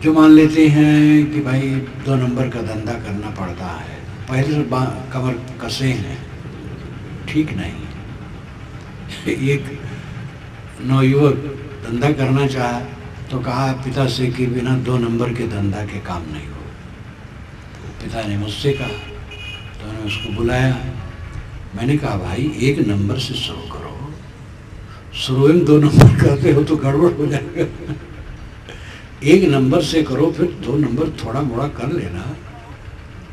जो मान लेते हैं कि भाई 2 नंबर का धंधा करना पड़ता है, पहले से कमर कसे हैं, ठीक नहीं। एक नवयुवक धंधा करना चाहा तो कहा पिता से कि बिना 2 नंबर के धंधा के काम नहीं हो। पिता ने मुझसे कहा, तो मैंने उसको बुलाया। मैंने कहा भाई 1 नंबर से शुरू करो, शुरू में 2 नंबर करते हो तो गड़बड़ हो जाएगा। 1 नंबर से करो, फिर 2 नंबर थोड़ा मोड़ा कर लेना।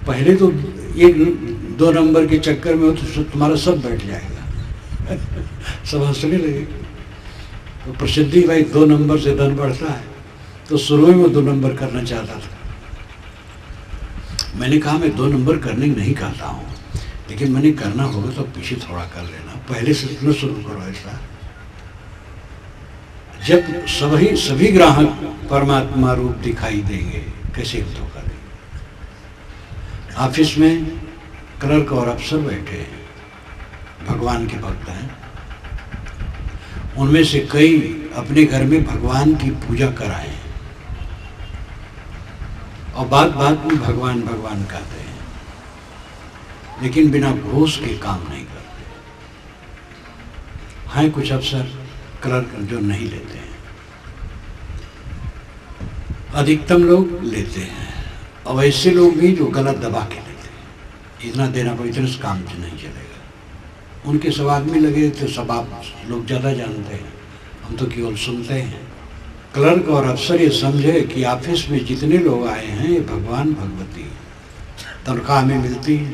पहले तो 1-2 नंबर के चक्कर में हो तो तुम्हारा सब बैठ जाएगा। सब हंसने लगे। तो प्रसिद्धि भाई 2 नंबर से धन बढ़ता है, तो शुरू में 2 नंबर करना चाहता था। मैंने कहा मैं 2 नंबर करने नहीं कहता हूँ, लेकिन मैंने करना होगा तो पीछे थोड़ा कर लेना, पहले से इतना शुरू करो। ऐसा जब सभी ग्राहक परमात्मा रूप दिखाई देंगे, कैसे धोखा देंगे। ऑफिस में क्लर्क और अफसर बैठे हैं, भगवान के भक्त हैं। उनमें से कई अपने घर में भगवान की पूजा कराए हैं और बात बात में भगवान भगवान कहते हैं, लेकिन बिना घूस के काम नहीं करते। हैं कुछ अफसर क्लर्क जो नहीं लेते हैं, अधिकतम लोग लेते हैं। और ऐसे लोग भी जो गलत दबा के लेते हैं, इतना देना कोई इतने से काम नहीं चलेगा। उनके स्वाद में लगे तो सब आप लोग ज़्यादा जानते हैं, हम तो केवल सुनते हैं। क्लर्क और अफसर ये समझे कि ऑफिस में जितने लोग आए हैं ये भगवान भगवती तनख्वाह हमें मिलती है,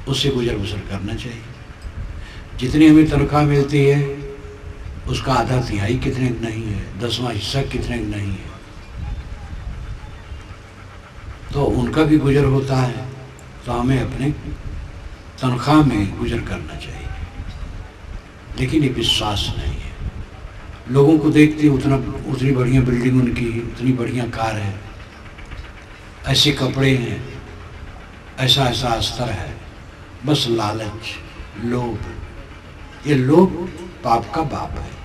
उससे गुजर बसर करना चाहिए। जितनी हमें तनख्वाह मिलती है उसका आधा तिहाई कितने नहीं है, 10वां हिस्सा कितने नहीं है, तो उनका भी गुजर होता है। तो हमें अपने तनख्वाह में गुजर करना चाहिए। लेकिन ये विश्वास नहीं है। लोगों को देखते उतनी बढ़िया बिल्डिंग उनकी, उतनी बढ़िया कार है, ऐसे कपड़े हैं, ऐसा ऐसा अस्तर है, बस लालच, लोभ। ये लोभ पाप का बाप है।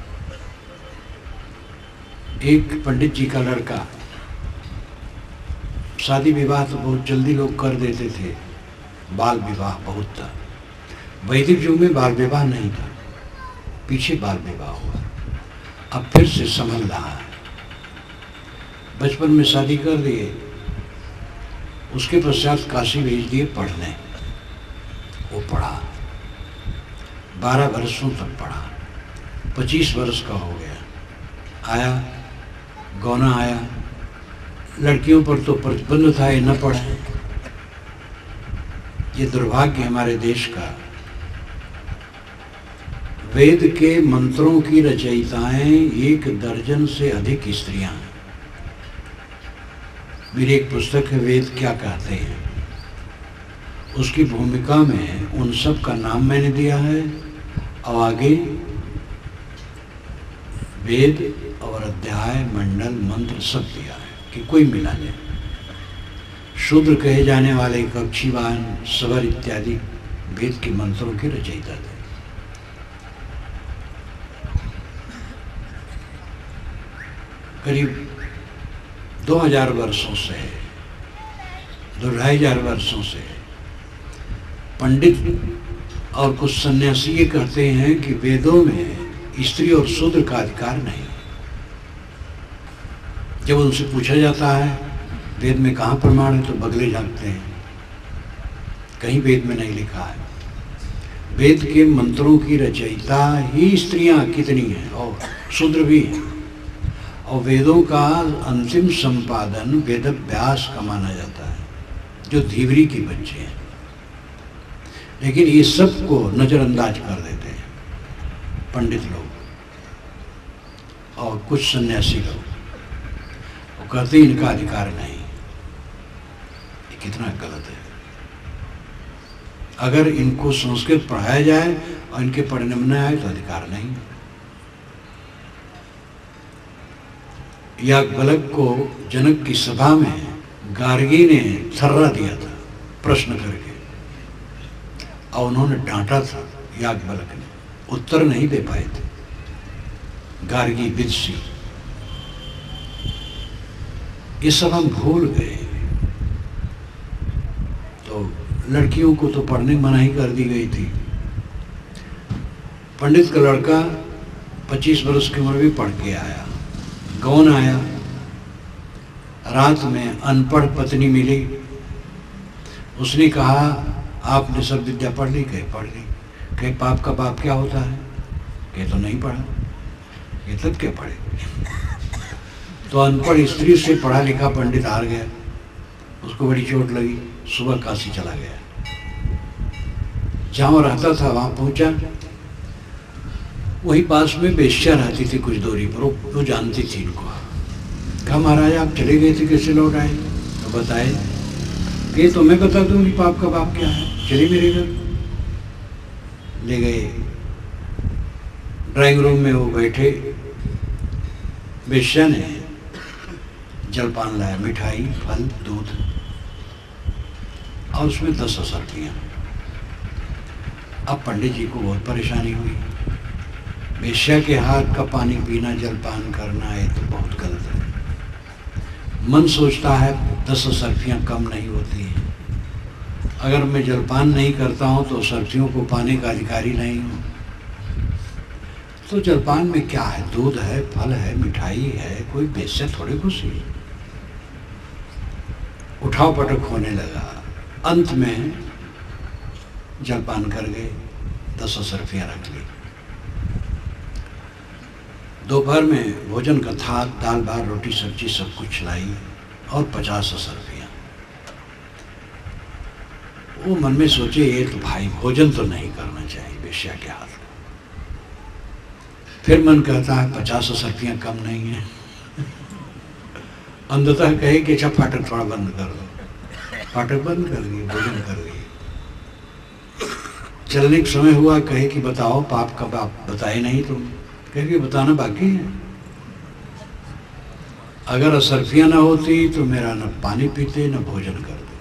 एक पंडित जी का लड़का, शादी विवाह तो बहुत जल्दी लोग कर देते थे, बाल विवाह बहुत था। वैदिक युग में बाल विवाह नहीं था, पीछे बाल विवाह हुआ, अब फिर से संभल रहा है। बचपन में शादी कर दिए, उसके पश्चात काशी भेज दिए पढ़ने। वो पढ़ा, 12 वर्षों तक पढ़ा, 25 वर्ष का हो गया। आया गौना आया, लड़कियों पर तो प्रतिबंध था ये न पढ़े। ये दुर्भाग्य हमारे देश का। वेद के मंत्रों की रचयिताएं 1 दर्जन से अधिक स्त्रियां हैं। मेरी एक पुस्तक है वेद क्या कहते हैं, उसकी भूमिका में उन सब का नाम मैंने दिया है और आगे वेद और अध्याय मंडल मंत्र सब दिया है कि कोई मिला जाए। शूद्र कहे जाने वाले कक्षीवान, सवर इत्यादि वेद के मंत्रों के रचयिता थे। करीब 2000 वर्षों से, 2500 वर्षों से पंडित और कुछ सन्यासी ये कहते हैं कि वेदों में स्त्री और शूद्र का अधिकार नहीं। जब उनसे पूछा जाता है वेद में कहाँ प्रमाण है, तो बगले झाँकते हैं, कहीं वेद में नहीं लिखा है। वेद के मंत्रों की रचयिता ही स्त्रियां कितनी हैं और शूद्र भी हैं। और वेदों का अंतिम संपादन वेद व्यास का माना जाता है, जो धीवरी के बच्चे हैं। लेकिन ये सब को नज़रअंदाज कर देते हैं पंडित लोग और कुछ सन्यासी लोग, वो कहते हैं इनका अधिकार नहीं। ये कितना गलत है। अगर इनको संस्कृत पढ़ाया जाए और इनके पढ़ने में न आए तो अधिकार नहीं। याज्ञवल्क्य को जनक की सभा में गार्गी ने थर्रा दिया था प्रश्न करके, और उन्होंने डांटा था। याज्ञवल्क्य ने उत्तर नहीं दे पाए थे। गार्गी विदुषी ये सब हम भूल गए। तो लड़कियों को तो पढ़ने मनाही कर दी गई थी। पंडित का लड़का 25 वर्ष की उम्र में पढ़ के आया, गौन आया। रात में अनपढ़ पत्नी मिली, उसने कहा आपने सब विद्या पढ़ ली? कहे पढ़ ली। कहे पाप का बाप क्या होता है? कहे तो नहीं पढ़ा। ये तब क्या पढ़े? तो अनपढ़ स्त्री से पढ़ा लिखा पंडित हार गया, उसको बड़ी चोट लगी, सुबह काशी चला गया। जहाँ रहता था वहाँ पहुँचा, वही पास में बेश्या रहती थी कुछ दूरी पर, वो जानती थी इनको। कहा महाराज आप चले गए थे, कैसे लौट आए? तो बताए कि तो मैं बता दूंगी पाप का बाप क्या है, चलिए मेरे घर। ले गए, ड्राइंग रूम में वो बैठे, बेश्या ने जलपान लाया, मिठाई, फल, दूध, और उसमें 10 असरफियाँ। अब पंडित जी को बहुत परेशानी हुई। बेश्या के हाथ का पानी पीना, जलपान करना, ये तो बहुत गलत है। मन सोचता है 10 असरफियाँ कम नहीं होती हैं, अगर मैं जलपान नहीं करता हूँ तो असरफियों को पाने का अधिकारी नहीं हूँ। तो जलपान में क्या है? दूध है, फल है, मिठाई है, कोई बेश्या थोड़ी खुशी। उठाव पटक होने लगा। अंत में जलपान कर गए, 10 असरफियाँ रख ली। दोपहर में भोजन का था, दाल भात रोटी सब्जी सब कुछ लाई और 50 असरफियाँ। वो मन में सोचे ये तो भाई भोजन तो नहीं करना चाहिए बेश्या के हाथ का। फिर मन कहता है 50 असरफियाँ कम नहीं है। अंततः कहे कि अच्छा फाटक थोड़ा बंद कर दो। फाटक बंद कर दिए, भोजन कर दिए। चलने का समय हुआ, कहे कि बताओ पाप का बाप बताए नहीं तुम? कहे कि बताना बाकी है। अगर असरफियाँ ना होती तो मेरा न पानी पीते न भोजन करते।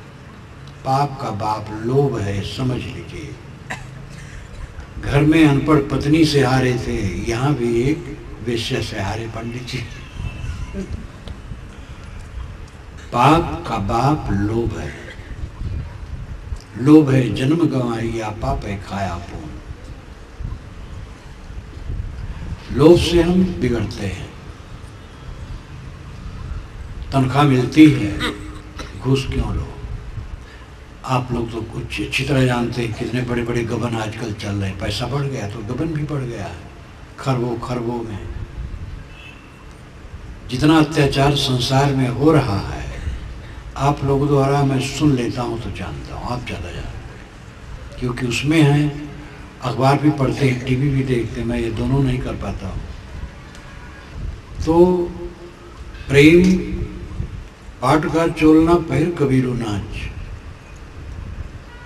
पाप का बाप लोभ है, समझ लीजिए। घर में अनपढ़ पत्नी से हारे थे, यहाँ भी एक वेश्या से हारे पंडित जी। पाप का बाप लोभ है। लोभ है जन्म गंवाई, आपा पे खाया पून। लोभ से हम बिगड़ते हैं। तनख्वाह मिलती है, घूस क्यों लो? आप लोग तो कुछ अच्छी तरह जानते हैं कितने बड़े बड़े गबन आजकल चल रहे हैं। पैसा बढ़ गया तो गबन भी बढ़ गया है, खरबों खरबों में। जितना अत्याचार संसार में हो रहा है, आप लोगों द्वारा मैं सुन लेता हूँ तो जानता हूँ, आप ज़्यादा जानते हैं क्योंकि उसमें हैं, अखबार भी पढ़ते हैं, टीवी भी देखते हैं। मैं ये दोनों नहीं कर पाता हूँ। तो प्रेम पाट का चोलना पहन कबीरो नाच,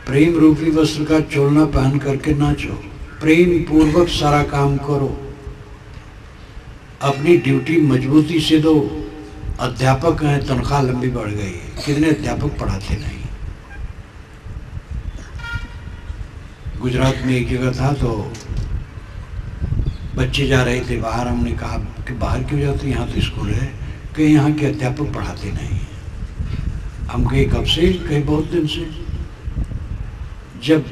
प्रेम रूपी वस्त्र का चोलना पहन करके नाचो। प्रेम पूर्वक सारा काम करो, अपनी ड्यूटी मजबूती से दो। अध्यापक हैं, तनख्वाह लंबी बढ़ गई है, कितने अध्यापक पढ़ाते नहीं। गुजरात में एक जगह था तो बच्चे जा रहे थे बाहर, हमने कहा कि बाहर क्यों जाते, यहाँ तो स्कूल है। कि यहाँ के अध्यापक पढ़ाते नहीं। हम कहे कब से? कहे बहुत दिन से। जब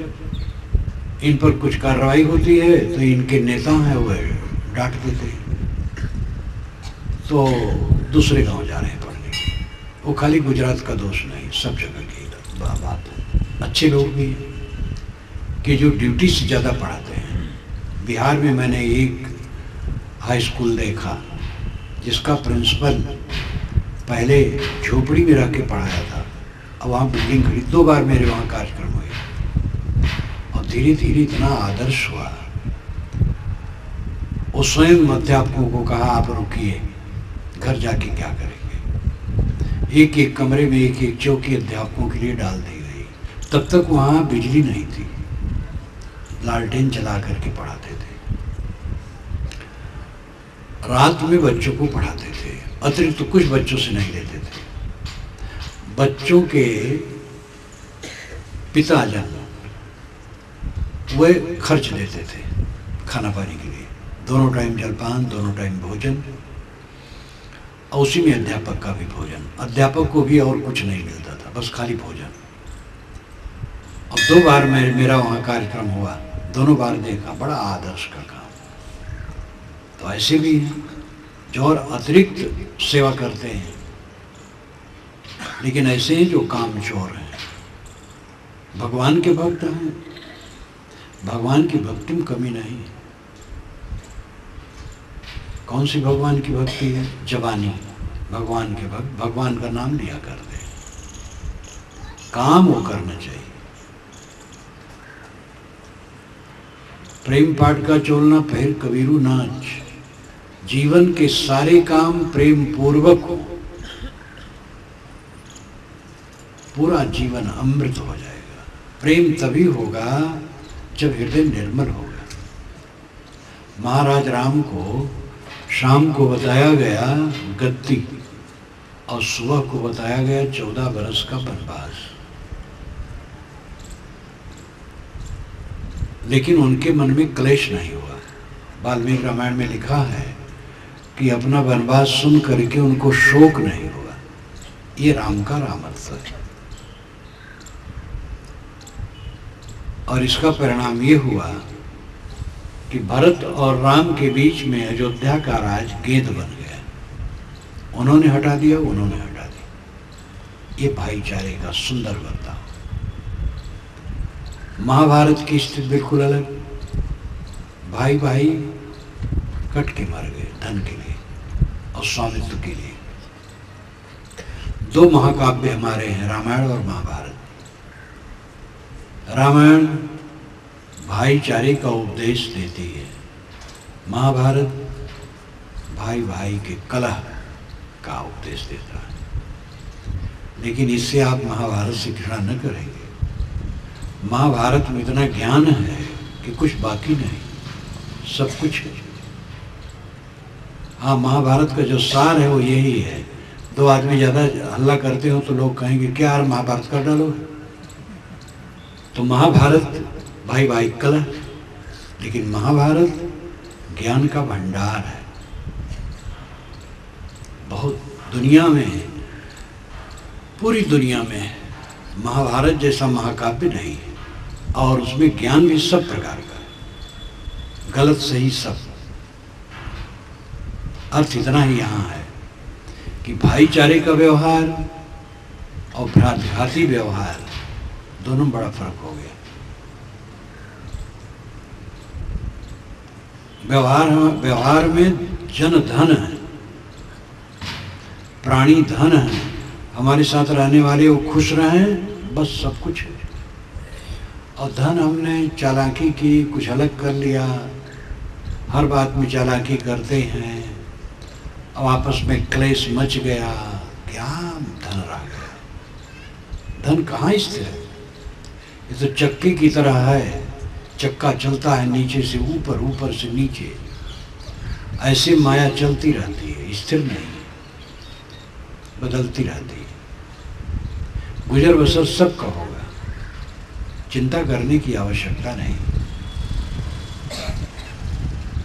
इन पर कुछ कार्रवाई होती है तो इनके नेता हैं वह डांट देते हैं, तो दूसरे गांव जा रहे हैं पढ़ने। वो खाली गुजरात का दोष नहीं, सब जगह की बात है। अच्छे लोग भी हैं कि जो ड्यूटी से ज़्यादा पढ़ाते हैं। बिहार में मैंने एक हाई स्कूल देखा जिसका प्रिंसिपल पहले झोपड़ी में रह के पढ़ाया था, अब वहाँ बिल्डिंग खड़ी। 2 बार मेरे वहाँ कार्यक्रम हुए और धीरे धीरे इतना आदर्श हुआ। वो स्वयं अध्यापकों को कहा आप रुकिए, घर जाके क्या करेंगे। एक एक कमरे में एक एक चौकी अध्यापकों के लिए डाल दी गई। तब तक वहाँ बिजली नहीं थी, लालटेन जला करके पढ़ाते थे। रात में बच्चों को पढ़ाते थे, अतिरिक्त तो कुछ बच्चों से नहीं लेते थे। बच्चों के पिताजन वे खर्च लेते थे खाना पानी के लिए, दोनों टाइम जलपान, दोनों टाइम भोजन। और उसी में अध्यापक का भी भोजन। अध्यापक को भी और कुछ नहीं मिलता था, बस खाली भोजन। और 2 बार मेरा वहाँ कार्यक्रम हुआ, दोनों बार देखा, बड़ा आदर्श का काम। तो ऐसे भी हैं जो और अतिरिक्त सेवा करते हैं, लेकिन ऐसे हैं जो कामचोर हैं। भगवान के भक्त हैं, भगवान की भक्ति में कमी नहीं। कौन सी भगवान की भक्ति है? जवानी। भगवान के भक्त भगवान का नाम लिया करते हैं, काम वो करना चाहिए। प्रेम पाठ का चोलना फिर कबीरू नाच। जीवन के सारे काम प्रेम पूर्वक हो, पूरा जीवन अमृत हो जाएगा। प्रेम तभी होगा जब हृदय निर्मल होगा। महाराज राम को शाम को बताया गया गद्दी और सुबह को बताया गया 14 बरस का वनवास, लेकिन उनके मन में क्लेश नहीं हुआ। वाल्मीकि रामायण में लिखा है कि अपना वनवास सुन करके उनको शोक नहीं हुआ। ये राम का रामत्व है। और इसका परिणाम ये हुआ कि भरत और राम के बीच में अयोध्या का राज गेंद बन गया। उन्होंने हटा दिया, उन्होंने हटा दिया। ये भाईचारे का सुंदर बर्ताव। महाभारत की स्थिति बिल्कुल अलग। भाई भाई कट के मर गए धन के लिए और स्वामित्व के लिए। 2 महाकाव्य हमारे हैं, रामायण और महाभारत। रामायण भाईचारे का उपदेश देती है, महाभारत भाई भाई के कलह का उपदेश देता है। लेकिन इससे आप महाभारत से घृणा न करेंगे। महाभारत में इतना ज्ञान है कि कुछ बाकी नहीं, सब कुछ है। हाँ, महाभारत का जो सार है वो यही है। 2 आदमी ज़्यादा हल्ला करते हो तो लोग कहेंगे क्या यार महाभारत कर डालो। तो महाभारत भाई भाई कलह, लेकिन महाभारत ज्ञान का भंडार है। बहुत दुनिया में, पूरी दुनिया में महाभारत जैसा महाकाव्य नहीं है। और उसमें ज्ञान भी सब प्रकार का है, गलत सही सब। अर्थ इतना ही यहाँ है कि भाईचारे का व्यवहार और भ्रातृघाती व्यवहार दोनों बड़ा फर्क हो गया। व्यवहार में जन धन है, प्राणी धन है। हमारे साथ रहने वाले वो खुश रहें, बस सब कुछ है। और धन हमने चालाकी की, कुछ अलग कर लिया, हर बात में चालाकी करते हैं और आपस में क्लेश मच गया, क्या धन रह गया। धन कहाँ स्थिर है? ये तो चक्के की तरह है, चक्का चलता है नीचे से ऊपर, ऊपर से नीचे। ऐसे माया चलती रहती है, स्थिर नहीं, बदलती रहती है। गुजर बसर सबका होगा, चिंता करने की आवश्यकता नहीं।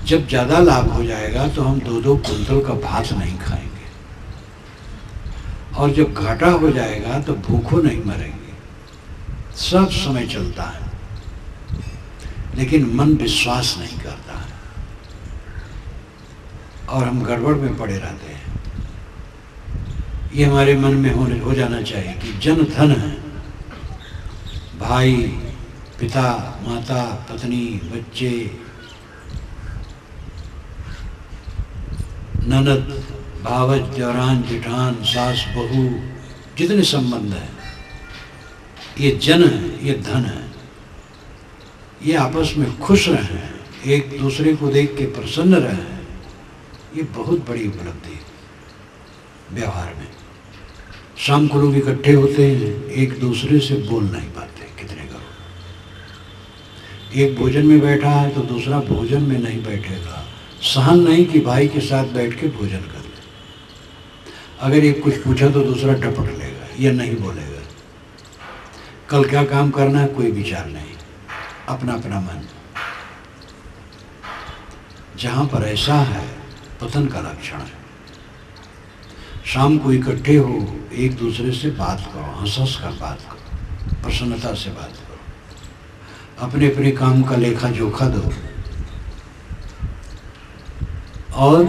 जब ज़्यादा लाभ हो जाएगा तो हम 2-2 कुंतल का भात नहीं खाएंगे, और जब घाटा हो जाएगा तो भूखों नहीं मरेंगे। सब समय चलता है, लेकिन मन विश्वास नहीं करता है और हम गड़बड़ में पड़े रहते हैं। ये हमारे मन में हो जाना चाहिए कि जन धन है, भाई, पिता, माता, पत्नी, बच्चे, ननद, भावज, देवरान, जेठान, सास, बहू, जितने संबंध हैं, ये जन है, ये धन है। ये आपस में खुश रहें, एक दूसरे को देख के प्रसन्न रहें, ये बहुत बड़ी उपलब्धि है व्यवहार में। शाम को लोग इकट्ठे होते हैं, एक दूसरे से बोल नहीं पाते, कितने करो। एक भोजन में बैठा है तो दूसरा भोजन में नहीं बैठेगा, सहन नहीं कि भाई के साथ बैठ के भोजन कर ले। अगर एक कुछ पूछा तो दूसरा टपट लेगा, यह नहीं बोलेगा। कल क्या काम करना है कोई विचार नहीं, अपना अपना मन। जहाँ पर ऐसा है, पतन का लक्षण है। शाम को इकट्ठे हो, एक दूसरे से बात करो, हंस हंस कर बात करो, प्रसन्नता से बात करो, अपने अपने काम का लेखा जोखा दो और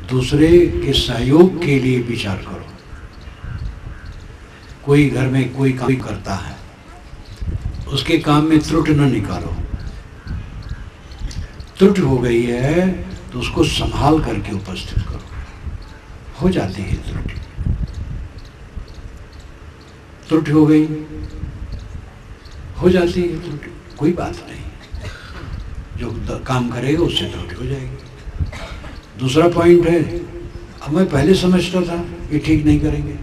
दूसरे के सहयोग के लिए विचार करो। कोई घर में कोई काम करता है, उसके काम में त्रुटि न निकालो। त्रुटि हो गई है तो उसको संभाल करके उपस्थित करो। हो जाती है त्रुटि, त्रुटि हो गई, हो जाती है त्रुटि, कोई बात नहीं, जो काम करेगा उससे त्रुटि हो जाएगी। दूसरा पॉइंट है, अब मैं पहले समझता था ये ठीक नहीं करेंगे,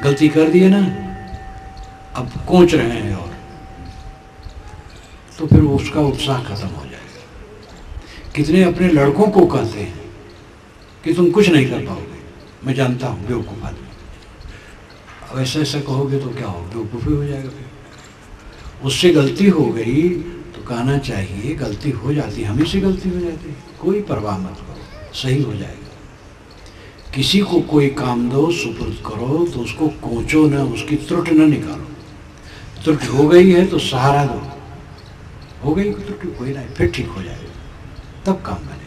गलती कर दिए ना, अब कोच रहे हैं, और तो फिर उसका उत्साह खत्म हो जाएगा। कितने अपने लड़कों को कहते हैं कि तुम कुछ नहीं कर पाओगे, मैं जानता हूँ बेवकूफ़ आदमी, अब ऐसा ऐसा कहोगे तो क्या हो, बेवकूफ़ी हो जाएगा। फिर उससे गलती हो गई तो कहना चाहिए गलती हो जाती, हमें से गलती हो जाती, कोई परवाह मत करो, सही हो जाएगा। किसी को कोई काम दो, सुपुर्द करो तो उसको कोचो ना, उसकी त्रुटि न निकालो। त्रुटि हो गई है तो सहारा दो, हो गई त्रुटि कोई नहीं, फिर ठीक हो जाएगा, तब काम बनेगा।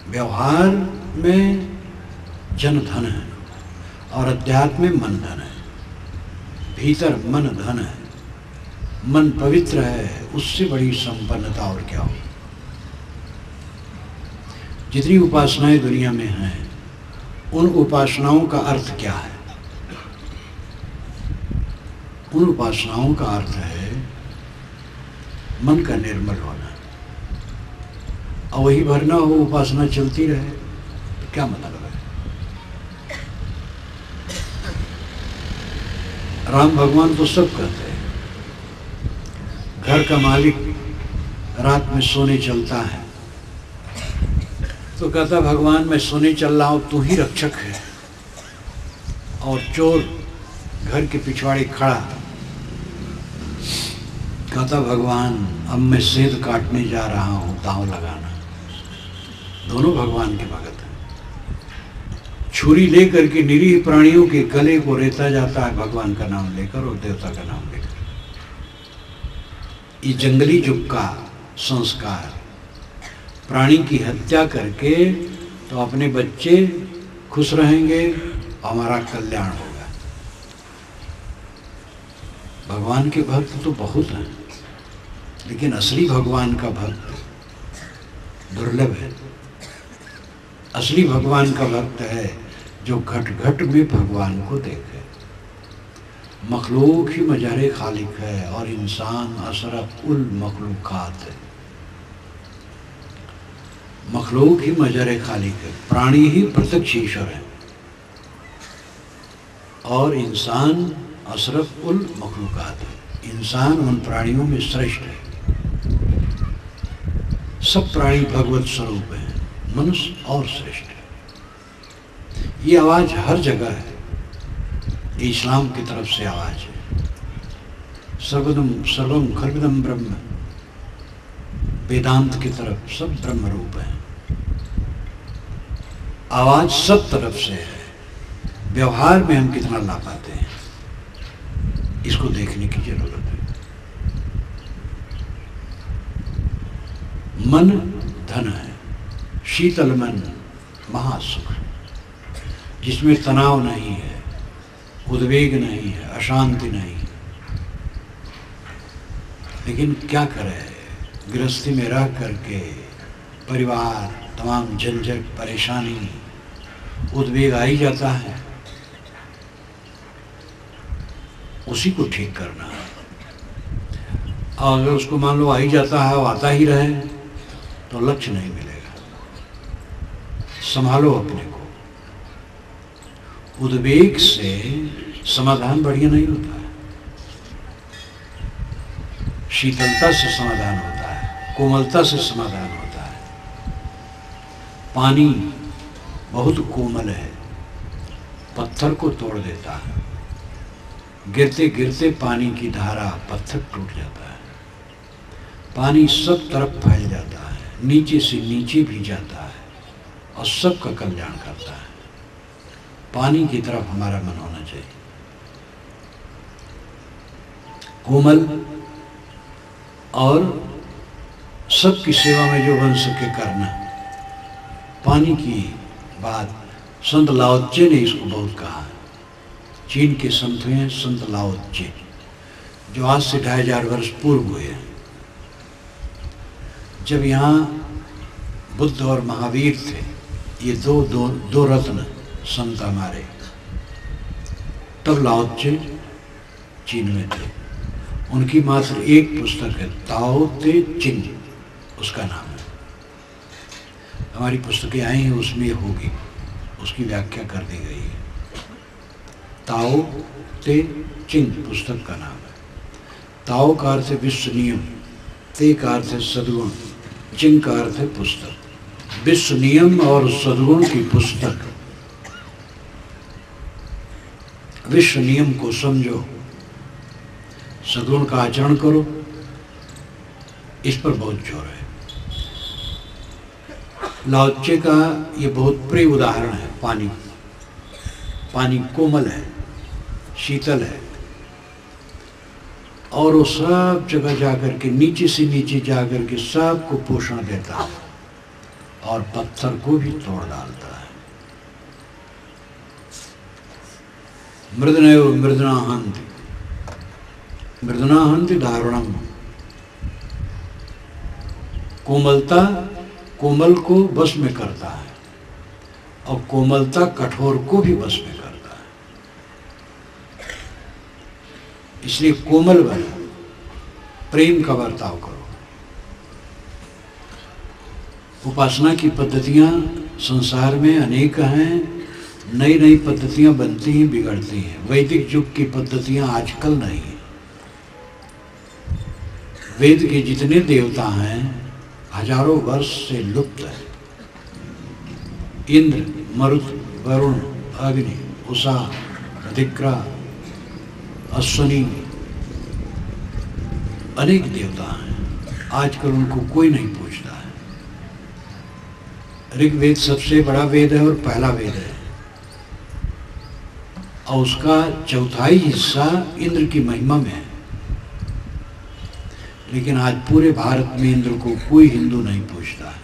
व्यवहार में जन धन है और अध्यात्म में मन धन है। भीतर मन धन है, मन पवित्र है, उससे बड़ी संपन्नता और क्या हो। जितनी उपासनाएं दुनिया में हैं, उन उपासनाओं का अर्थ क्या है? उन उपासनाओं का अर्थ है मन का निर्मल होना, और वही भरना हो, उपासना चलती रहे तो क्या मतलब है? राम भगवान तो सब कहते हैं, घर का मालिक रात में सोने चलता है तो कहता भगवान मैं सोने चल रहा हूँ, तू ही रक्षक है। और चोर घर के पिछवाड़े खड़ा कहता भगवान अब मैं सेंध काटने जा रहा हूँ, दांव लगाना। दोनों भगवान के भगत हैं। छुरी लेकर के निरीह प्राणियों के गले को रेता जाता है भगवान का नाम लेकर और देवता का नाम लेकर। ये जंगली युग का संस्कार, प्राणी की हत्या करके तो अपने बच्चे खुश रहेंगे, हमारा कल्याण होगा। भगवान के भक्त तो बहुत हैं, लेकिन असली भगवान का भक्त दुर्लभ है। असली भगवान का भक्त है जो घट घट में भगवान को देखे। मखलूक ही मजहर खालिक है और इंसान अशरफ उल मखलूकात है। मखलूक ही मजहर खालिक है, प्राणी ही प्रत्यक्ष ईश्वर है और इंसान अशरफ उल मखलूकात है। इंसान उन प्राणियों में श्रेष्ठ है। सब प्राणी भगवत स्वरूप हैं, मनुष्य और श्रेष्ठ है। ये आवाज़ हर जगह है, इस्लाम की तरफ से आवाज़ है। सर्वदम सर्वम खल्विदम ब्रह्म, वेदांत की तरफ सब ब्रह्म रूप है। आवाज़ सब तरफ से है। व्यवहार में हम कितना ला पाते हैं, इसको देखने की जरूरत है। मन धन है, शीतल मन महासुख, जिसमें तनाव नहीं है, उद्वेग नहीं है, अशांति नहीं। लेकिन क्या करें, गृहस्थी में रह करके परिवार, तमाम झंझट, परेशानी, उद्वेग आ ही जाता है। उसी को ठीक करना है। और अगर उसको मान लो आ ही जाता है, वो आता ही रहे, तो लक्ष्य नहीं मिलेगा। संभालो अपने को। उद्वेग से समाधान बढ़िया नहीं होता है, शीतलता से समाधान होता है, कोमलता से समाधान होता है। पानी बहुत कोमल है, पत्थर को तोड़ देता है। गिरते गिरते पानी की धारा, पत्थर टूट जाता है। पानी सब तरफ फैल जाता है, नीचे से नीचे भी जाता है। और सबका कल्याण करता है। पानी की तरफ हमारा मन होना चाहिए, कोमल और सबकी सेवा में जो बन सके करना। पानी की बात संत लाओ त्से ने इसको बहुत कहा। चीन के संत हैं संत लाओ त्से, जो आज से 2500 वर्ष पूर्व हुए हैं। जब यहाँ बुद्ध और महावीर थे, ये दो रत्न संत हमारे, तब लाओ त्से चीन में थे। उनकी मात्र एक पुस्तक है, ताओ ते चिंग, उसका नाम है। हमारी पुस्तकें आई हैं, उसमें होगी, उसकी व्याख्या कर दी गई है। ताओ ते चिंग पुस्तक का नाम है। ताओ का अर्थ है विश्व नियम, ते का अर्थ है सद्गुण, चिंग का अर्थ है पुस्तक। विश्व नियम और सद्गुण की पुस्तक। विश्व नियम को समझो, सद्गुण का आचरण करो, इस पर बहुत जोर है। लाओ त्से का ये बहुत प्रिय उदाहरण है। पानी कोमल है, शीतल है, और वो सब जगह जाकर के नीचे से नीचे जाकर के सबको पोषण देता है और पत्थर को भी तोड़ डालता है। मृदनैव मृदना हन्ति, मृदना हन्ति दारुणम। कोमलता कोमल को वश में करता है और कोमलता कठोर को भी वश में करता है। इसलिए कोमल बनो, प्रेम का बर्ताव करो। उपासना की पद्धतियां संसार में अनेक हैं, नई नई पद्धतियां बनती हैं, बिगड़ती हैं। वैदिक युग की पद्धतियां आजकल नहीं है। वेद के जितने देवता हैं हजारों वर्ष से लुप्त है। इंद्र, मरुत, वरुण, अग्नि, उषा, अधिक्रा, अश्वनी, अनेक देवता हैं। आजकल उनको कोई नहीं पूछता है। ऋग्वेद सबसे बड़ा वेद है और पहला वेद है, और उसका चौथाई हिस्सा इंद्र की महिमा में है। लेकिन आज पूरे भारत में इंद्र को कोई हिंदू नहीं पूछता है।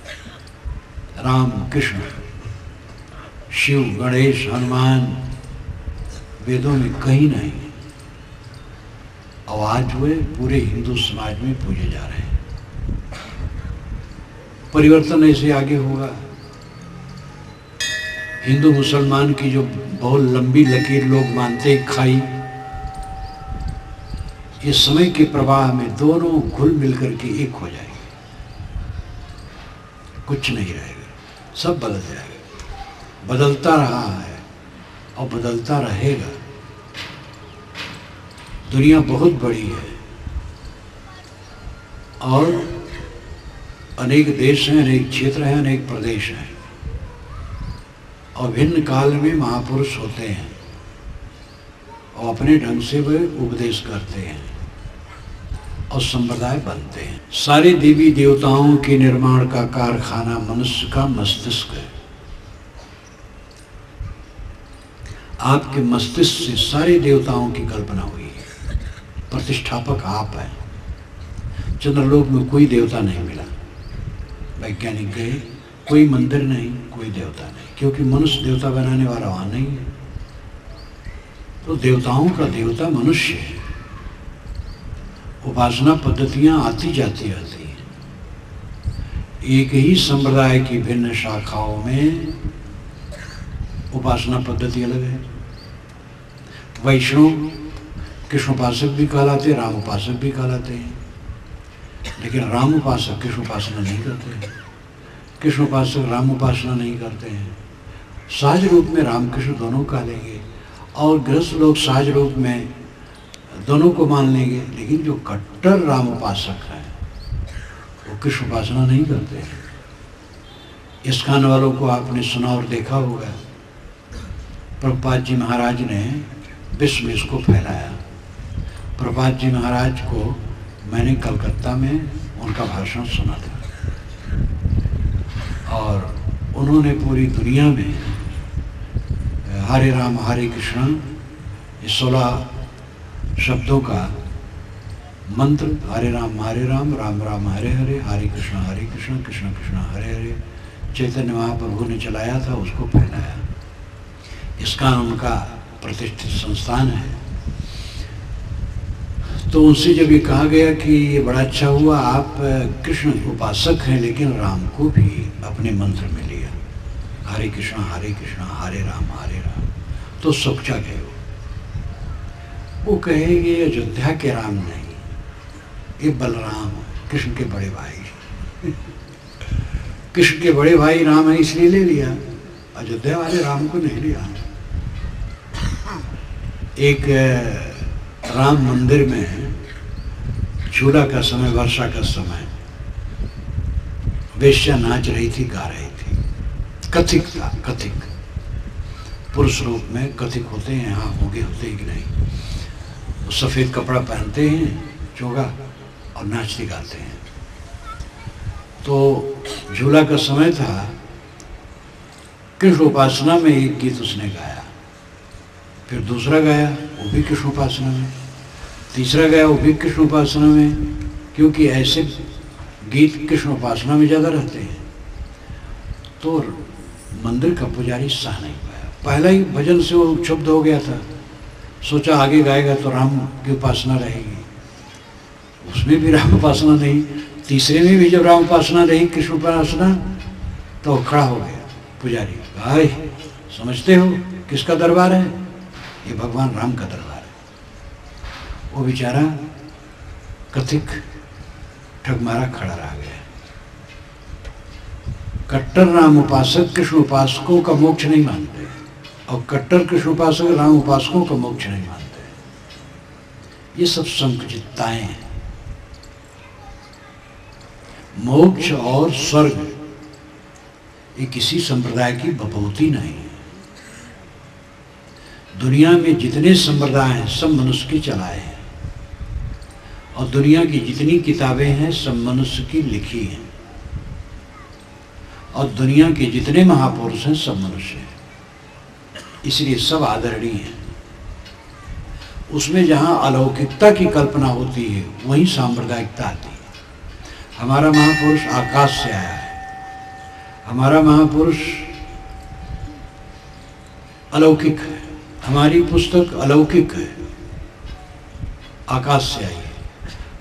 राम, कृष्ण, शिव, गणेश, हनुमान वेदों में कहीं नहीं, और आज वे पूरे हिंदू समाज में पूजे जा रहे हैं। परिवर्तन ऐसे आगे होगा। हिंदू मुसलमान की जो बहुत लंबी लकीर लोग मानते हैं खाई, ये समय के प्रवाह में दोनों घुल मिलकर के एक हो जाएंगे। कुछ नहीं रहेगा, सब बदल जाएगा। बदलता रहा है और बदलता रहेगा। दुनिया बहुत बड़ी है और अनेक देश हैं, अनेक क्षेत्र हैं, अनेक प्रदेश हैं, और भिन्न काल में महापुरुष होते हैं और अपने ढंग से वे उपदेश करते हैं और संप्रदाय बनते हैं। सारे देवी देवताओं के निर्माण का कारखाना मनुष्य का मस्तिष्क है। आपके मस्तिष्क से सारे देवताओं की कल्पना हुई है। प्रतिष्ठापक आप हैं। चंद्रलोक में कोई देवता नहीं मिला। वैज्ञानिक गए, कोई मंदिर नहीं, कोई देवता नहीं, क्योंकि मनुष्य देवता बनाने वाला वहां नहीं है। तो देवताओं का देवता मनुष्य है। उपासना पद्धतियां आती जाती रहती हैं। एक ही संप्रदाय की भिन्न शाखाओं में उपासना पद्धति अलग है। वैष्णव कृष्ण उपासक भी कहलाते, राम उपासक भी कहलाते हैं, लेकिन राम उपासक कृष्ण उपासना नहीं करते हैं, कृष्ण उपासक राम उपासना नहीं करते हैं। सहज रूप में रामकृष्ण दोनों कह लेंगे, और गृहस्थ लोग सहज रूप में दोनों को मान लेंगे, लेकिन जो कट्टर राम उपासक हैं वो कृष्ण उपासना नहीं करते हैं। इस्कॉन वालों को आपने सुना और देखा होगा। प्रभुपाद जी महाराज ने विश्व में इसको फैलाया। प्रभुपाद जी महाराज को मैंने कलकत्ता में उनका भाषण सुना था, और उन्होंने पूरी दुनिया में हरे राम हरे कृष्ण, ये 16 शब्दों का मंत्र, हरे राम राम राम हरे हरे, हरे कृष्ण कृष्ण कृष्ण हरे हरे, चैतन्य महाप्रभु ने चलाया था, उसको फैलाया। इसका उनका प्रतिष्ठित संस्थान है। तो उनसे जब ये कहा गया कि ये बड़ा अच्छा हुआ, आप कृष्ण उपासक हैं लेकिन राम को भी अपने मंत्र में लिया, हरे कृष्ण हरे राम, तो सोचा गए। वो कहेंगे अयोध्या के राम नहीं, ये बलराम कृष्ण के बड़े भाई कृष्ण के बड़े भाई राम है इसलिए ले लिया, अयोध्या वाले राम को नहीं लिया। एक राम मंदिर में झूला का समय, वर्षा का समय, वेश्या नाच रही थी, गा रही थी, कथिक था, कथिक पुरुष रूप में कथिक होते हैं, यहाँ होंगे होते हैं कि नहीं। वो सफ़ेद कपड़ा पहनते हैं, चोगा, और नाचते गाते हैं। तो झूला का समय था, कृष्ण उपासना में एक गीत उसने गाया, फिर दूसरा गाया वो भी कृष्ण उपासना में, तीसरा गाया वो भी कृष्ण उपासना में, क्योंकि ऐसे गीत कृष्ण उपासना में ज़्यादा रहते हैं। तो मंदिर का पुजारी सह नहीं पाया, पहला ही भजन से वो क्षुब्ध हो गया था, सोचा आगे गाएगा तो राम की उपासना रहेगी, उसमें भी राम उपासना नहीं, तीसरे में भी जब राम उपासना रही, कृष्ण उपासना, तो खड़ा हो गया पुजारी, भाई समझते हो किसका दरबार है? ये भगवान राम का दरबार है। वो बेचारा कथिक ठगमारा खड़ा रह गया। कट्टर राम उपासक कृष्ण उपासकों का मोक्ष नहीं मानते, और कट्टर कृष्ण उपासक राम उपासकों का मोक्ष नहीं मानते। ये सब संकुचितताएं हैं। मोक्ष और स्वर्ग ये किसी संप्रदाय की बपौती नहीं है। दुनिया में जितने संप्रदाय हैं सब मनुष्य की चलाए हैं, और दुनिया की जितनी किताबें हैं सब मनुष्य की लिखी हैं, और दुनिया के जितने महापुरुष हैं सब मनुष्य हैं, इसलिए सब आदरणीय हैं। उसमें जहाँ अलौकिकता की कल्पना होती है वहीं सांप्रदायिकता आती है। हमारा महापुरुष आकाश से आया है, हमारा महापुरुष अलौकिक है, हमारी पुस्तक अलौकिक है, आकाश से आई है,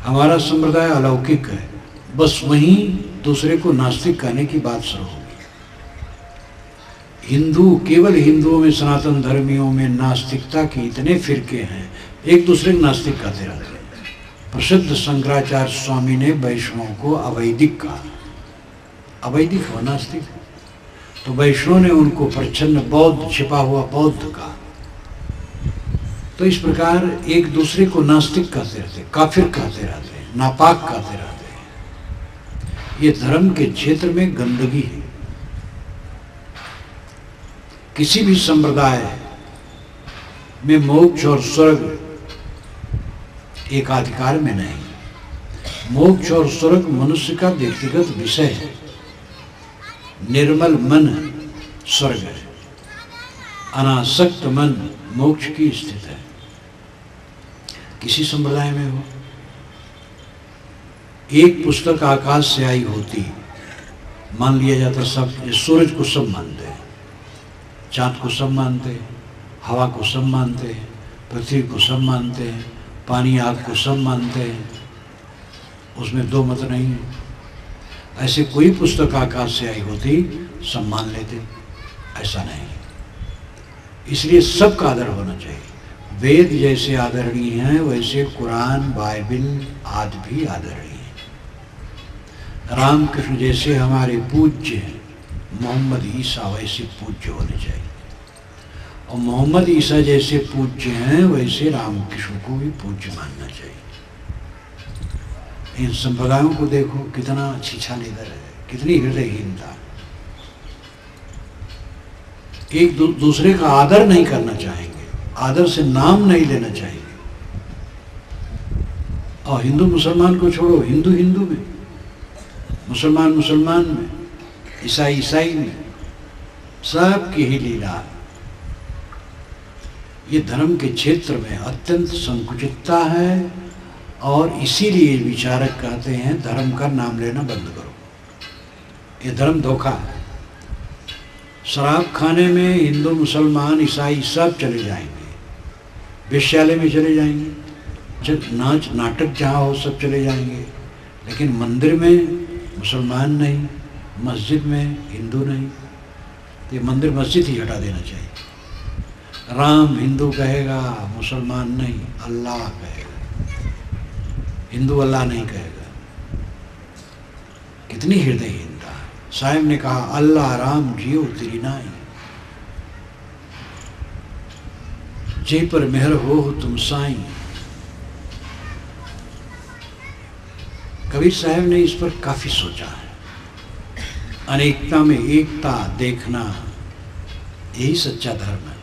हमारा संप्रदाय अलौकिक है। बस वहीं दूसरे को नास्तिक कहने की बात शुरू होगी। हिंदू, केवल हिंदुओं में, सनातन धर्मियों में नास्तिकता के इतने फिरके हैं, एक दूसरे को नास्तिक कहते रहते हैं। प्रसिद्ध शंकराचार्य स्वामी ने वैष्णव को अवैदिक कहा, अवैदिक हो नास्तिक, तो वैष्णव ने उनको प्रच्छन्न बौद्ध, छिपा हुआ बौद्ध कहा। तो इस प्रकार एक दूसरे को नास्तिक कहते रहते, काफिर कहते रहते हैं, नापाक कहते रहते हैं। ये धर्म के क्षेत्र में गंदगी है। किसी भी संप्रदाय में मोक्ष और स्वर्ग एकाधिकार में नहीं। मोक्ष और स्वर्ग मनुष्य का व्यक्तिगत विषय है। निर्मल मन स्वर्ग है, अनासक्त मन मोक्ष की स्थिति है। किसी संप्रदाय में हो, एक पुस्तक आकाश से आई होती, मान लिया जाता सब, सूरज को सब मानते हैं, चाँद को सब मानते हैं, हवा को सब मानते हैं, पृथ्वी को सब मानते हैं, पानी आग को सब मानते हैं, उसमें दो मत नहीं है। ऐसे कोई पुस्तक आकाश से आई होती सब मान लेते, ऐसा नहीं। इसलिए सबका आदर होना चाहिए। वेद जैसे आदरणीय हैं वैसे कुरान, बाइबिल आदि भी आदरणीय है। रामकृष्ण जैसे हमारे पूज्य हैं, मोहम्मद ईसा वैसे पूज्य होने चाहिए, और मोहम्मद ईसा जैसे पूज्य हैं वैसे रामकृष्ण को भी पूज्य मानना चाहिए। इन संप्रदायों को देखो कितना छीछा लेकर है, कितनी हृदयहीनता। एक दूसरे का आदर नहीं करना चाहेंगे, आदर से नाम नहीं लेना चाहेंगे। और हिंदू मुसलमान को छोड़ो, हिंदू हिंदू में, मुसलमान मुसलमान में, ईसाई ईसाई में, सबकी ही लीला। ये धर्म के क्षेत्र में अत्यंत संकुचितता है और इसीलिए विचारक कहते हैं धर्म का नाम लेना बंद करो। ये धर्म धोखा है। शराब खाने में हिंदू मुसलमान ईसाई सब चले जाएंगे, वेश्यालय में चले जाएंगे, नाच नाटक जहाँ हो सब चले जाएंगे, लेकिन मंदिर में मुसलमान नहीं, मस्जिद में हिंदू नहीं। तो ये मंदिर मस्जिद ही हटा देना चाहिए। राम हिंदू कहेगा, मुसलमान नहीं, अल्लाह कहेगा, हिंदू अल्लाह नहीं कहेगा। कितनी हृदयहीनता। साहिब ने कहा अल्लाह राम जियो तेरी नाई, जे पर मेहर हो तुम साईं। कबीर साहब ने इस पर काफी सोचा है। अनेकता में एकता देखना यही सच्चा धर्म है।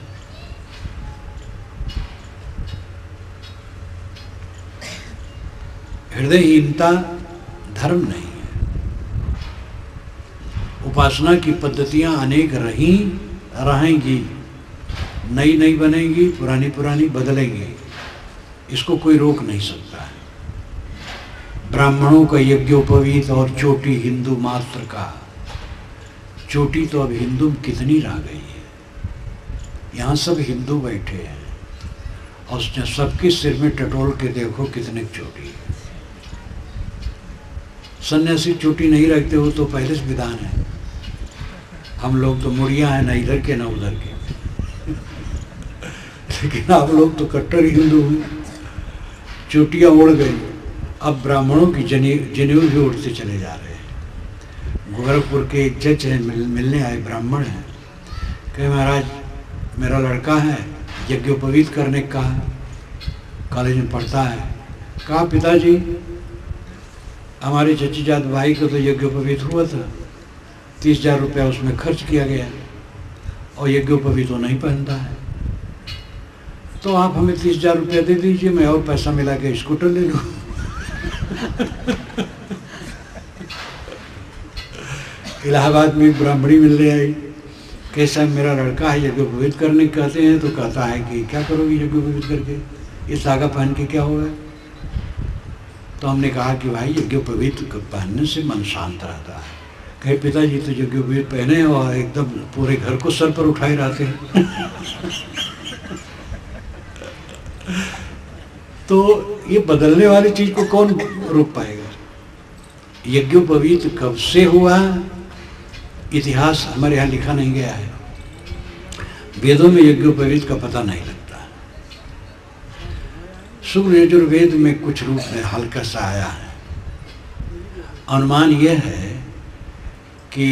हृदयहीनता धर्म नहीं है। उपासना की पद्धतियां अनेक रहेंगी, नई नई बनेंगी, पुरानी पुरानी बदलेंगी, इसको कोई रोक नहीं सकता है। ब्राह्मणों का यज्ञोपवीत और चोटी हिंदू मात्र का। चोटी तो अब हिंदू कितनी रह गई है। यहाँ सब हिंदू बैठे हैं और सबके सिर में टटोल के देखो कितने चोटी है। सन्यासी चोटी नहीं रखते हो तो पहले से विधान है। हम लोग तो मुड़िया हैं, ना इधर के ना उधर के लेकिन आप लोग तो कट्टर हिंदू हैं। चोटियाँ उड़ गई। अब ब्राह्मणों की जनेऊ भी उड़ते चले जा रहे हैं। गोरखपुर के एक जज हैं, मिलने आए, ब्राह्मण हैं। कहे महाराज मेरा लड़का है, यज्ञोपवीत करने का, कॉलेज में पढ़ता है। कहा पिताजी हमारे चची जात भाई को तो यज्ञोपवीत हुआ था, 30,000 रुपया उसमें खर्च किया गया और यज्ञोपवीत तो नहीं पहनता है, तो आप हमें 30,000 रुपया दे दीजिए, मैं और पैसा मिला के स्कूटर ले लूँ। इलाहाबाद में एक ब्राह्मणी मिलने आई। कैसा मेरा लड़का है यज्ञोपवीत करने कहते हैं, तो कहता है कि क्या करोगी यज्ञोपवीत करके, ये सागा पहन के क्या होगा। तो हमने कहा कि भाई यज्ञोपवीत पहनने से मन शांत रहता है। कहे पिताजी तो यज्ञोपवीत पहने और एकदम पूरे घर को सर पर उठाए रहते हैं। तो ये बदलने वाली चीज को कौन रोक पाएगा। यज्ञोपवीत कब से हुआ इतिहास हमारे यहाँ लिखा नहीं गया है। वेदों में यज्ञोपवीत का पता नहीं लगता। शुक्ल यजुर्वेद में कुछ रूप में हल्का सा आया है। अनुमान यह है कि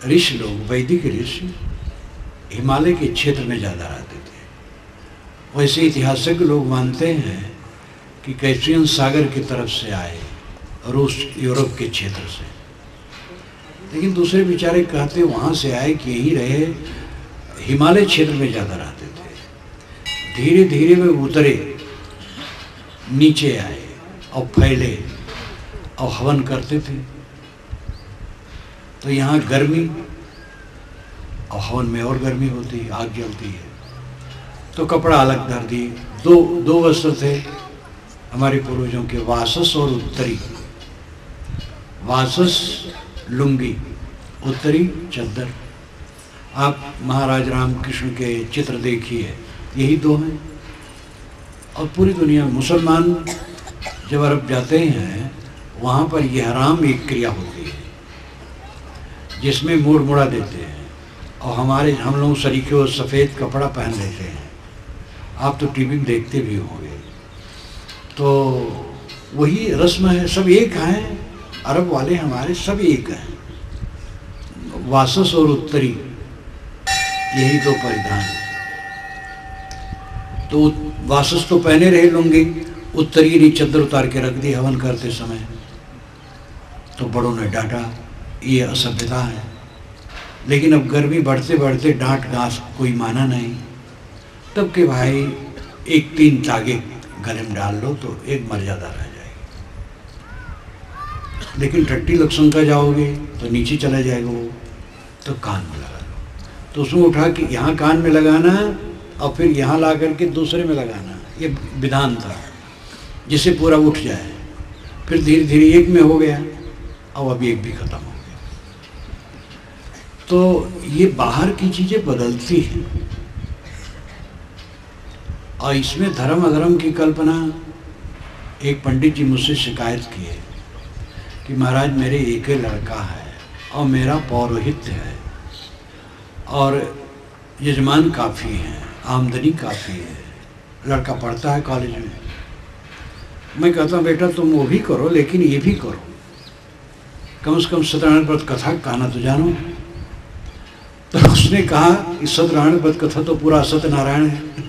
ऋषि लोग, वैदिक ऋषि हिमालय के क्षेत्र में ज़्यादा रहते थे। वैसे इतिहासज्ञ लोग मानते हैं कि कैस्पियन सागर की तरफ से आए, रूस यूरोप के क्षेत्र से। लेकिन दूसरे बेचारे कहते वहाँ से आए कि यहीं रहे, हिमालय क्षेत्र में ज़्यादा रहते थे। धीरे धीरे वे उतरे, नीचे आए और फैले और हवन करते थे। तो यहाँ गर्मी और हवन में और गर्मी होती है, आग जलती है। तो कपड़ा अलग धर दिए। दो वस्त्र थे हमारे पूर्वजों के, वासस और उत्तरी। वासस लुंगी, उत्तरी चद्दर। आप महाराज रामकृष्ण के चित्र देखिए, यही दो हैं। और पूरी दुनिया में मुसलमान जब अरब जाते हैं वहाँ पर इहराम एक क्रिया होती है जिसमें मोड़ मुड़ा देते हैं, और हम लोग सरीखे और सफ़ेद कपड़ा पहन लेते हैं। आप तो टीवी में देखते भी होंगे। तो वही रस्म है, सब एक हैं। अरब वाले हमारे सब एक हैं। वासस और उत्तरी यही दो परिधान। तो वासस तो पहने रहे लुंगी, उत्तरी ने चद्दर उतार के रख दी हवन करते समय। तो बड़ों ने डांटा, ये असभ्यता है। लेकिन अब गर्मी बढ़ते बढ़ते डांट गांस कोई माना नहीं। तब के भाई एक 3 तागे गले में डाल लो तो एक मर्यादा रह जाएगी। लेकिन टट्टी लक्षण का जाओगे तो नीचे चला जाएगा वो। तो कान में लगा लो। तो उसमें उठा के यहाँ कान में लगाना और फिर यहाँ ला करके दूसरे में लगाना, ये विधान था जिससे पूरा उठ जाए। फिर धीरे धीरे एक में हो गया और अब एक भी खत्म हो गया। तो ये बाहर की चीज़ें बदलती हैं और इसमें धर्म अधर्म की कल्पना। एक पंडित जी मुझसे शिकायत की है कि महाराज मेरे एक ही लड़का है और मेरा पौरोहित्य है और यजमान काफ़ी हैं, आमदनी काफ़ी है, लड़का पढ़ता है कॉलेज में। मैं कहता हूँ बेटा तुम वो भी करो लेकिन ये भी करो, कम से कम सत्यनारायण व्रत कथा कहना तो जानो। तो उसने कहा कि सत्यनारायण व्रत कथा तो पूरा सत्यनारायण है।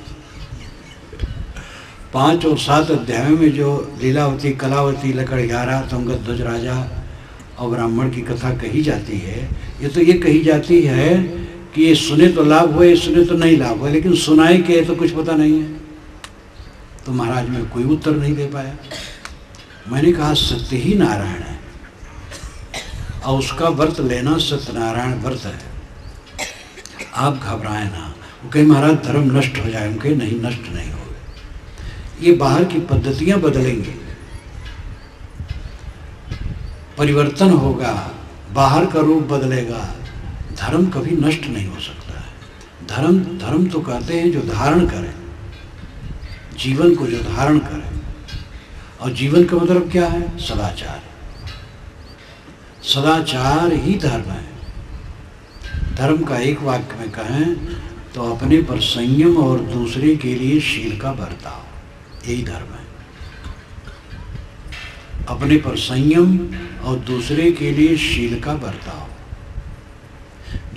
5 और 7 अध्यायों में जो लीलावती, कलावती, लकड़ग्यारा, तुंगध्वज राजा और ब्राह्मण की कथा कही जाती है, ये तो ये कही जाती है कि ये सुने तो लाभ हुए, सुने तो नहीं लाभ हुए, लेकिन सुनाए के तो कुछ पता नहीं है। तो महाराज में कोई उत्तर नहीं दे पाया। मैंने कहा सत्य ही नारायण है और उसका व्रत लेना सत्यनारायण व्रत है, आप घबराएं ना। वो कहे महाराज धर्म नष्ट हो जाए, उनके नहीं, नष्ट नहीं होगा। ये बाहर की पद्धतियां बदलेंगी, परिवर्तन होगा, बाहर का रूप बदलेगा, धर्म कभी नष्ट नहीं हो सकता है। धर्म तो कहते हैं जो धारण करें, जीवन को जो धारण करें। और जीवन का मतलब क्या है? सदाचार। सदाचार ही धर्म है। धर्म का एक वाक्य में कहें तो अपने पर संयम और दूसरे के लिए शील का बर्ताव, यही धर्म है। अपने पर संयम और दूसरे के लिए शील का बर्ताव।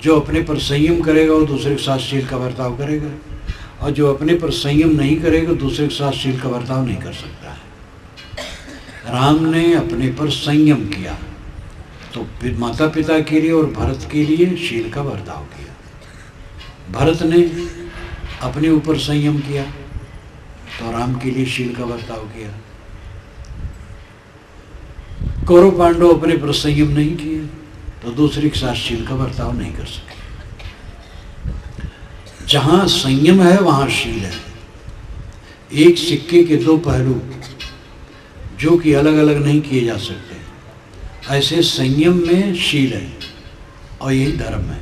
जो अपने पर संयम करेगा वो दूसरे के साथ शील का बर्ताव करेगा, और जो अपने पर संयम नहीं करेगा दूसरे के साथ शील का बर्ताव नहीं कर सकता है। राम ने अपने पर संयम किया तो माता पिता के लिए और भरत के लिए शील का बर्ताव किया। भरत ने अपने ऊपर संयम किया तो राम के लिए शील का बर्ताव किया। कौरव पांडव अपने पर संयम नहीं किए तो दूसरे के साथ शील का बर्ताव नहीं कर सके। जहां संयम है वहां शील है। एक सिक्के के 2 पहलू जो कि अलग अलग नहीं किए जा सकते, ऐसे संयम में शील है और यही धर्म है।